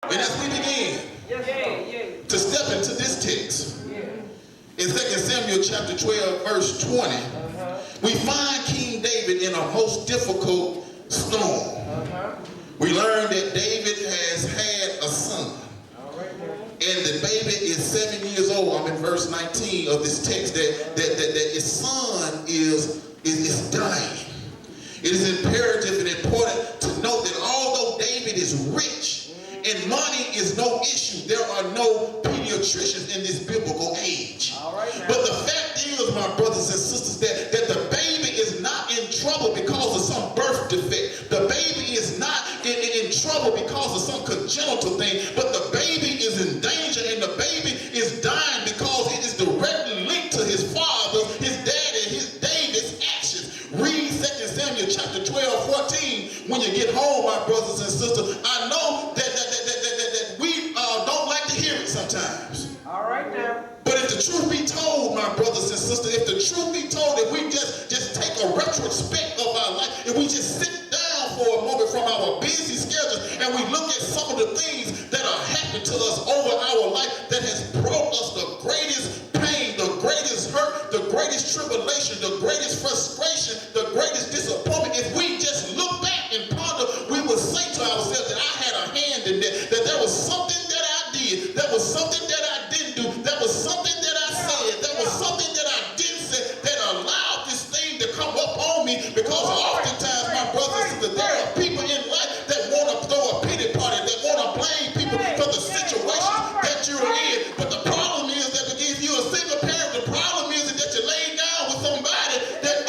And as we begin to step into this text, in 2 Samuel chapter 12, verse 20, we find King David in a most difficult storm. We learn that David has had a son. And the baby is 7 years old. I'm in verse 19 of this text that his son is dying. It is imperative and important to note that although David is rich and money is no issue, there are no pediatricians in this biblical age. But the fact is, my brothers and sisters, that the baby is not in trouble because of some birth defect. The baby is not in trouble because of some congenital thing, but the baby is in danger, and the baby is dying because it is directly linked to his father, his daddy, his David's actions. Read 2 Samuel chapter 12, 14 when you get home, my brothers and sisters. I know that we don't like to hear it sometimes. All right now. But if the truth be told, my brothers and sisters, if the truth be told, if we just take a retrospect of our life, if we just sit down for a moment from our busy schedules and we look at some of the things that are happening to us over our life that has brought us the greatest pain, the greatest hurt, the greatest tribulation, the greatest frustration, the greatest disappointment, if we just look back and ponder, we would say to ourselves that I had a hand in that there was something that I did, there was something that I didn't do, there was something that I said, there was something that I didn't say that allowed this thing to come up on me, because oftentimes, my brothers and sisters, there are people in life that want to throw a pity party, that want to blame people for the situation that you're in. But the problem is that if you're a single parent, the problem is that you lay down with somebody that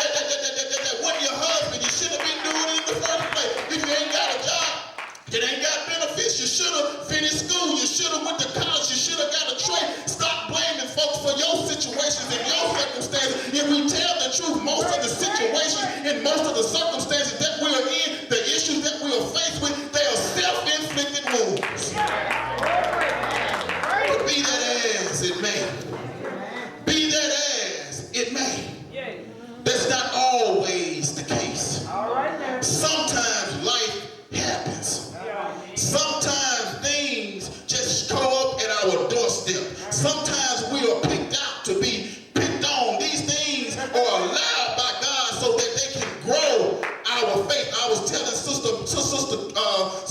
wasn't your husband. You should have been doing it in the first place. If you ain't got a job, it ain't got benefits. You should have finished school. You should have went to college. You should have got a trade. Stop blaming folks for your situations and your circumstances. If we tell the truth, most of the situations and most of the circumstances that we're in, the issues that we are faced with, they are self-inflicted wounds. But be that as it may. Be that as it may. That's not always the case. Sometimes life happens. Sometimes things just show up at our doorstep. Sometimes we are picked out to be picked on. These things are allowed by God so that they can grow our faith. I was telling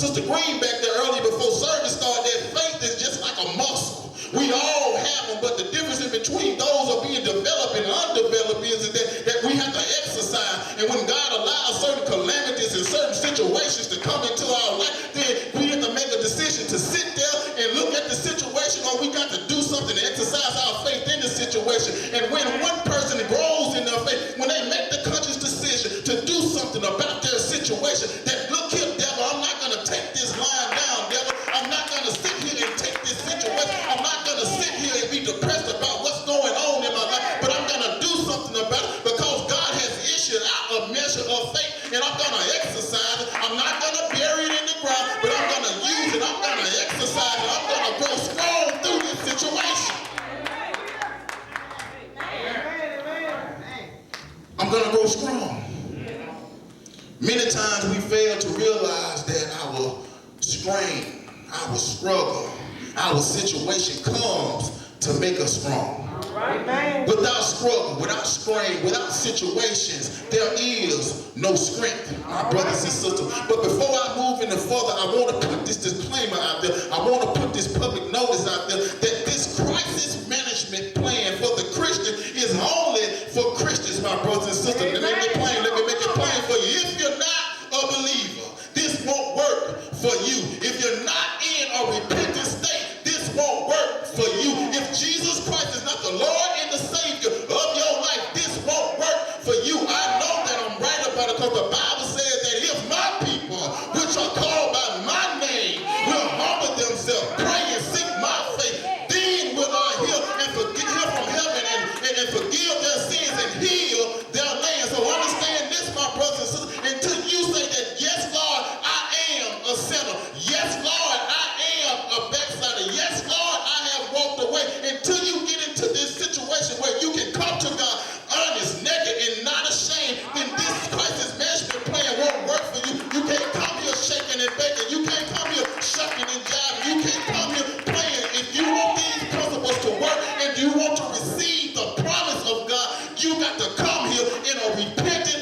Sister Green back there early before service started that faith is just like a muscle. We all have them, but the difference in between those of being developed and undeveloped is that we have to exercise. And when God allows certain calamities and certain situations to come into our life, then we have to make a decision to sit there and look at the situation, or we got to do something to exercise our faith in the situation. And when one person grows in their faith, when they make the conscious decision to do something about their situation, that look here, devil, I'm not going to take this line down, devil. I'm not going to sit here and take this situation. I'm not going to sit here and be depressed about what's going on in my life, but I'm going to do something about it because God has issued out a measure of faith, and I'm going to exercise it. I'm not going to bury it in the ground, but I'm going to use it. I'm going to exercise it. I'm going to grow strong through this situation. I'm going to grow strong. Many times we fail to realize that our strain, our struggle, our situation comes to make us strong. Without struggle, without strain, without situations, there is no strength, my brothers and sisters. But before I move any further, I want to put this disclaimer out there. I want to put this public notice out there that this crisis management plan for the Christian is only for Christians, my brothers and sisters. Let me make it plain. Let me make it plain for you. If you're not a believer, this won't work for you. If you're not in a repentant state, this won't work for you. If Jesus Christ is not the Lord and the Savior of your life, this won't work for you. I know that I'm right about it because the Bible says that if my people, which are called by my name, will humble themselves, pray and seek my face, You got to come here in a repentant